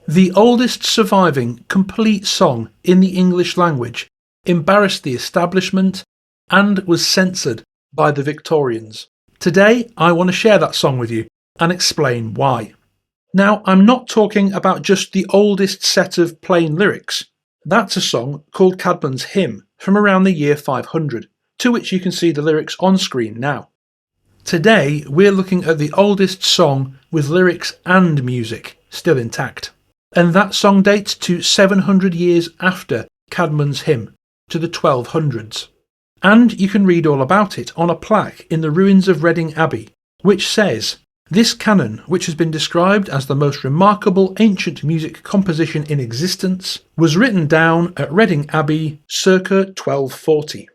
The oldest surviving complete song in the English language embarrassed the establishment and was censored by the Victorians. Today, I want to share that song with you and explain why. Now, I'm not talking about just the oldest set of plain lyrics. That's a song called Caedmon's Hymn from around the year 500, to which you can see the lyrics on screen now. Today, we're looking at the oldest song with lyrics and music still intact. And that song dates to 700 years after Caedmon's Hymn, to the 1200s. And you can read all about it on a plaque in the ruins of Reading Abbey, which says, "This canon, which has been described as the most remarkable ancient music composition in existence, was written down at Reading Abbey circa 1240.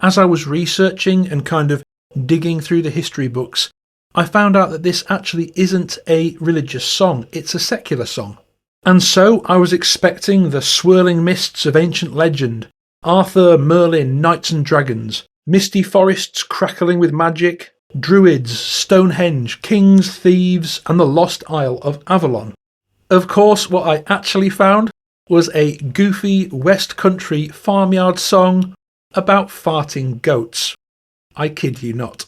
As I was researching and kind of digging through the history books, I found out that this actually isn't a religious song, it's a secular song. And so I was expecting the swirling mists of ancient legend, Arthur, Merlin, knights and dragons, misty forests crackling with magic, druids, Stonehenge, kings, thieves, and the lost Isle of Avalon. Of course, what I actually found was a goofy West Country farmyard song about farting goats. I kid you not.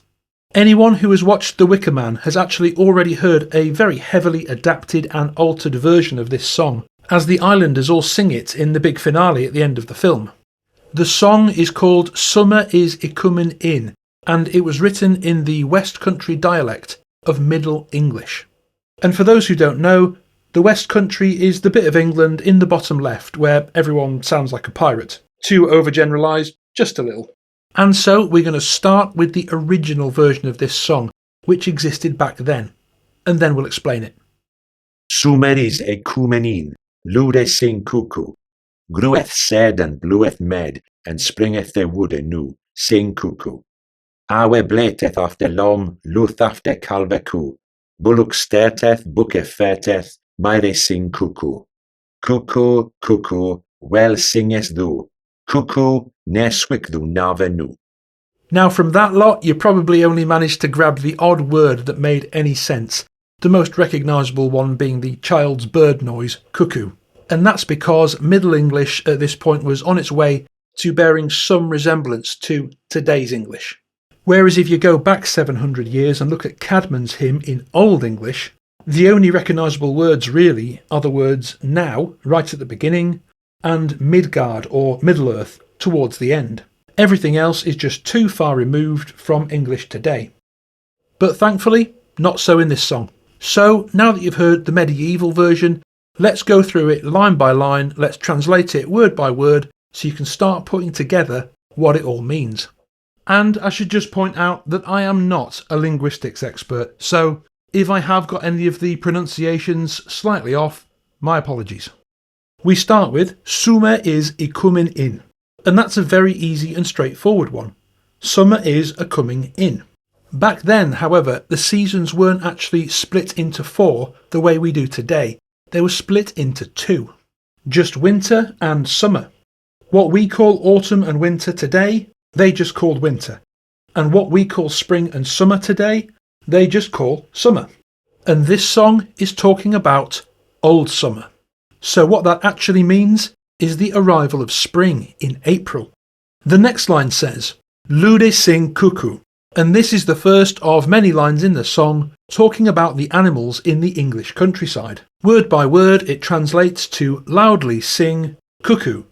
Anyone who has watched The Wicker Man has actually already heard a very heavily adapted and altered version of this song, as the islanders all sing it in the big finale at the end of the film. The song is called Sumer Is Icumen In, and it was written in the West Country dialect of Middle English. And for those who don't know, the West Country is the bit of England in the bottom left where everyone sounds like a pirate. Too overgeneralised, just a little. And so we're going to start with the original version of this song, which existed back then, and then we'll explain it. Sumer is Icumen In, lude sing cuckoo. Groweth said and bloweth med, and springeth the wood anew, sing cuckoo. Awe blateth after lom, luth after calbecu. Bullock sterteth, bucke ferteth, Mirie sing cuckoo. Cuckoo, cuckoo, well singest thou. Cuckoo, ne swick thou nave nu. Now from that lot, you probably only managed to grab the odd word that made any sense, the most recognisable one being the child's bird noise, cuckoo. And that's because Middle English at this point was on its way to bearing some resemblance to today's English. Whereas if you go back 700 years and look at Caedmon's Hymn in Old English, the only recognisable words really are the words now, right at the beginning, and Midgard or Middle-earth towards the end. Everything else is just too far removed from English today. But thankfully, not so in this song. So now that you've heard the medieval version, let's go through it line by line, let's translate it word by word so you can start putting together what it all means. And I should just point out that I am not a linguistics expert, so if I have got any of the pronunciations slightly off, my apologies. We start with Sumer Is Icumen In, and that's a very easy and straightforward one. Summer is a coming in. Back then, however, the seasons weren't actually split into 4 the way we do today. They were split into 2. Just winter and summer. What we call autumn and winter today, they just called winter. And what we call spring and summer today, they just call summer. And this song is talking about old summer. So what that actually means is the arrival of spring in April. The next line says, Lude sing cuckoo. And this is the first of many lines in the song talking about the animals in the English countryside. Word by word, it translates to loudly sing cuckoo.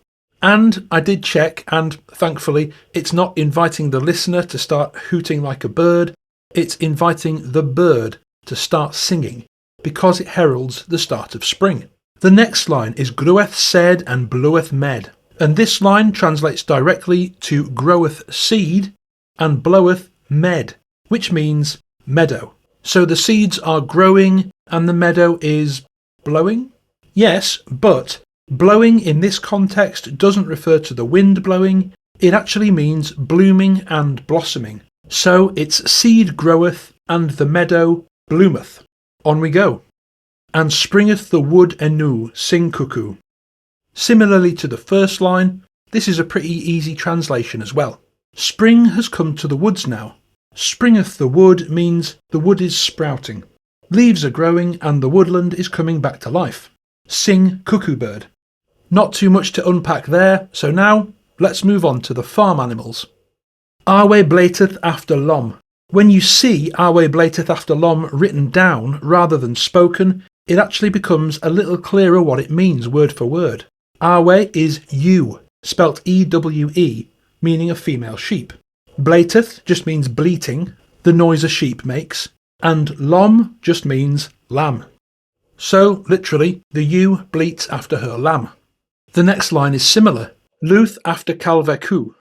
And I did check, and thankfully, it's not inviting the listener to start hooting like a bird, it's inviting the bird to start singing, because it heralds the start of spring. The next line is groweth said and bloweth med, and this line translates directly to groweth seed and bloweth med, which means meadow. So the seeds are growing and the meadow is blowing? Yes, but blowing in this context doesn't refer to the wind blowing, it actually means blooming and blossoming. So it's seed groweth and the meadow bloometh. On we go. And springeth the wood anew, sing cuckoo. Similarly to the first line, this is a pretty easy translation as well. Spring has come to the woods now. Springeth the wood means the wood is sprouting. Leaves are growing and the woodland is coming back to life. Sing cuckoo bird. Not too much to unpack there, so now let's move on to the farm animals. Awe blateth after lom. When you see Awe blateth after lom written down rather than spoken, it actually becomes a little clearer what it means word for word. Awe is ewe, spelt E-W-E, meaning a female sheep. Blateth just means bleating, the noise a sheep makes, and lom just means lamb. So, literally, the ewe bleats after her lamb. The next line is similar, luth after calvecu.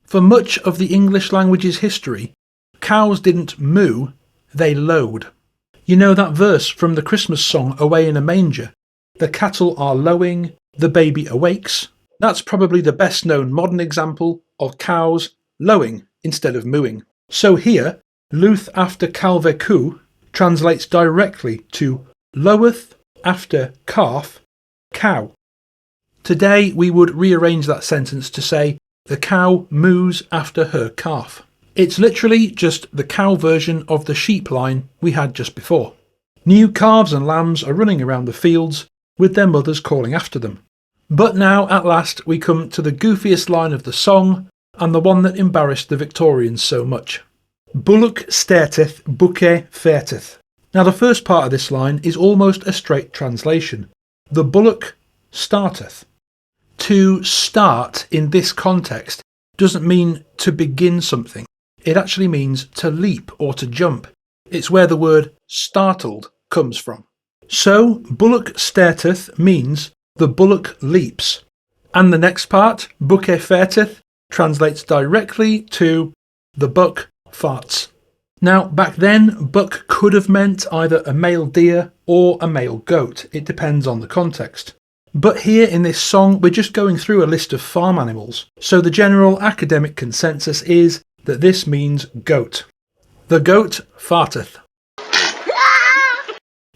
For much of the English language's history, cows didn't moo, they lowed. You know that verse from the Christmas song Away in a Manger? The cattle are lowing, the baby awakes. That's probably the best known modern example of cows lowing instead of mooing. So here, luth after calvecu translates directly to loweth after calf, cow. Today we would rearrange that sentence to say the cow moos after her calf. It's literally just the cow version of the sheep line we had just before. New calves and lambs are running around the fields with their mothers calling after them. But now at last we come to the goofiest line of the song and the one that embarrassed the Victorians so much. Bullock sterteth, bucke fairteth. Now the first part of this line is almost a straight translation. The bullock starteth. To start in this context doesn't mean to begin something. It actually means to leap or to jump. It's where the word startled comes from. So bullock sterteth means the bullock leaps. And the next part, bucke fairteth, translates directly to the buck farts. Now, back then, buck could have meant either a male deer or a male goat. It depends on the context. But here in this song, we're just going through a list of farm animals. So the general academic consensus is that this means goat. The goat farteth.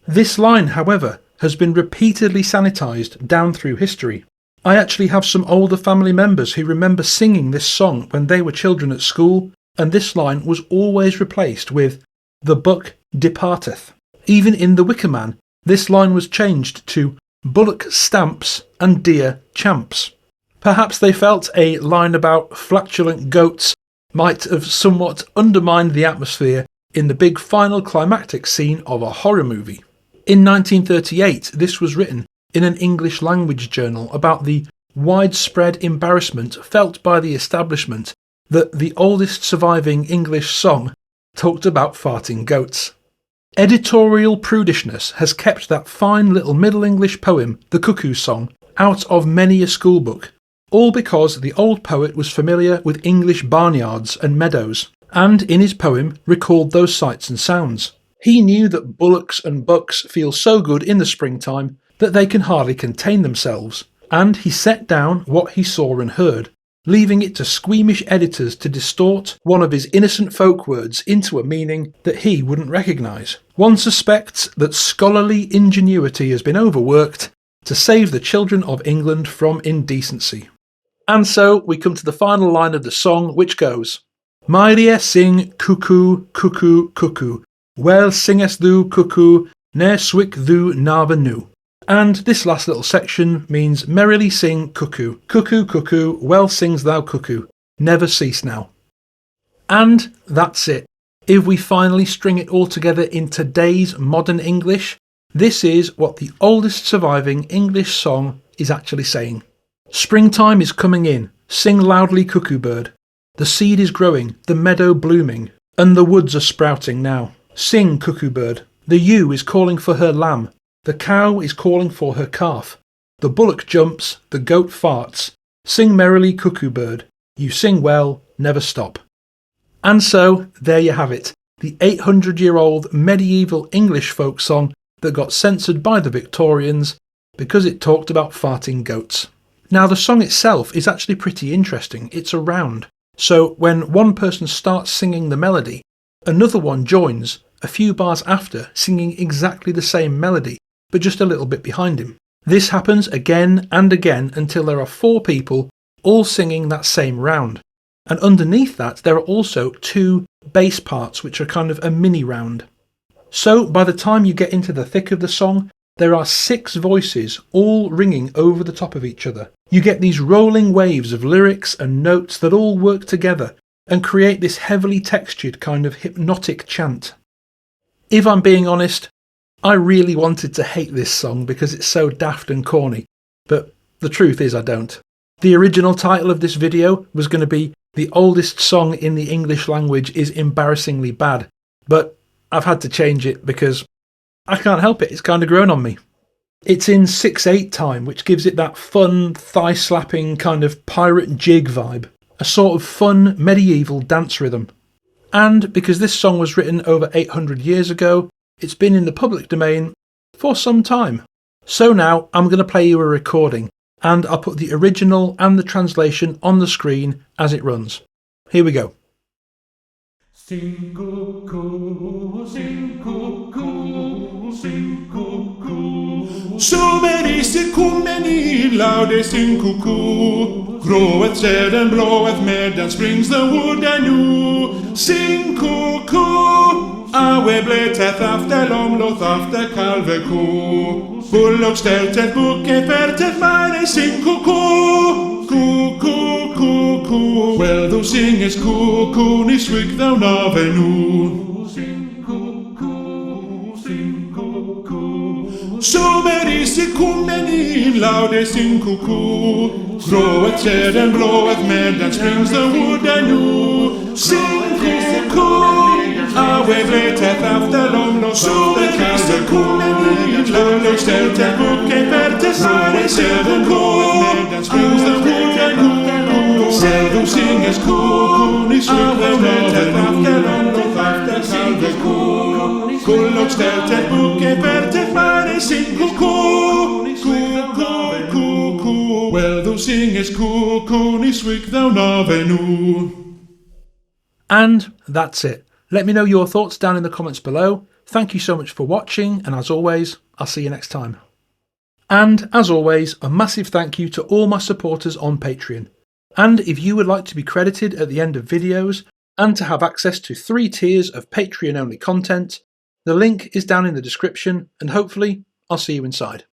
This line, however, has been repeatedly sanitised down through history. I actually have some older family members who remember singing this song when they were children at school, and this line was always replaced with the buck departeth. Even in The Wicker Man, this line was changed to bullock stamps and deer champs. Perhaps they felt a line about flatulent goats might have somewhat undermined the atmosphere in the big final climactic scene of a horror movie. In 1938, this was written in an English language journal about the widespread embarrassment felt by the establishment that the oldest surviving English song talked about farting goats. Editorial prudishness has kept that fine little Middle English poem, The Cuckoo Song, out of many a schoolbook, all because the old poet was familiar with English barnyards and meadows, and in his poem recalled those sights and sounds. He knew that bullocks and bucks feel so good in the springtime that they can hardly contain themselves, and he set down what he saw and heard, leaving it to squeamish editors to distort one of his innocent folk words into a meaning that he wouldn't recognise. One suspects that scholarly ingenuity has been overworked to save the children of England from indecency. And so we come to the final line of the song, which goes, Mirie sing cuckoo, cuckoo, cuckoo. Well singest thou cuckoo, ne swick thou nava nu. And this last little section means merrily sing cuckoo. Cuckoo, cuckoo, well sings thou cuckoo. Never cease now. And that's it. If we finally string it all together in today's modern English, this is what the oldest surviving English song is actually saying. Springtime is coming in. Sing loudly, cuckoo bird. The seed is growing, the meadow blooming, and the woods are sprouting now. Sing, cuckoo bird. The ewe is calling for her lamb. The cow is calling for her calf. The bullock jumps, the goat farts. Sing merrily, cuckoo bird. You sing well, never stop. And so, there you have it. The 800-year-old medieval English folk song that got censored by the Victorians because it talked about farting goats. Now, the song itself is actually pretty interesting. It's a round. So when one person starts singing the melody, another one joins a few bars after, singing exactly the same melody, but just a little bit behind him. This happens again and again until there are 4 people all singing that same round. And underneath that, there are also 2 bass parts, which are kind of a mini round. So by the time you get into the thick of the song, There are 6 voices all ringing over the top of each other. You get these rolling waves of lyrics and notes that all work together and create this heavily textured kind of hypnotic chant. If I'm being honest, I really wanted to hate this song because it's so daft and corny, but the truth is I don't. The original title of this video was going to be "The oldest song in the English language is embarrassingly bad," but I've had to change it because I can't help it, it's kind of grown on me. It's in 6/8 time, which gives it that fun, thigh-slapping kind of pirate jig vibe, a sort of fun medieval dance rhythm. And because this song was written over 800 years ago, it's been in the public domain for some time. So now I'm going to play you a recording, and I'll put the original and the translation on the screen as it runs. Here we go. Sing cuckoo, sing cuckoo, sing cuckoo. Sumer is Icumen In, laude sing cuckoo. Grået träden, blået medan springs the wood anew. Sing cuckoo, awe bletet after långlåt after kalve ko. Bullock stältet, bucket färtet, Mirie sing cuckoo. Cuckoo, cuckoo. Well, thou singest cuckoo, ni swig thou nave nu. Sing cuckoo, sing cuckoo. Sumer is Icumen In, laude sing cuckoo. Grået träden, blået medan springs the wood anew. Sing cuckoo, awe bletet after långlåt after kalve ko. Bullock stältet, bucket färtet, Mirie sing cuckoo. Springs the wood anew. Well, thou singest cuckoo, ni swig thou nave nu. After kalve ko. Bullock stältet, bucket färtet, Mirie sing cuckoo. Cuckoo, cuckoo. Well, thou singest cuckoo, ni swig thou nave nu. And that's it. Let me know your thoughts down in the comments below. Thank you so much for watching, and as always, I'll see you next time. And as always, a massive thank you to all my supporters on Patreon. And if you would like to be credited at the end of videos and to have access to 3 tiers of Patreon only content, the link is down in the description, and hopefully I'll see you inside.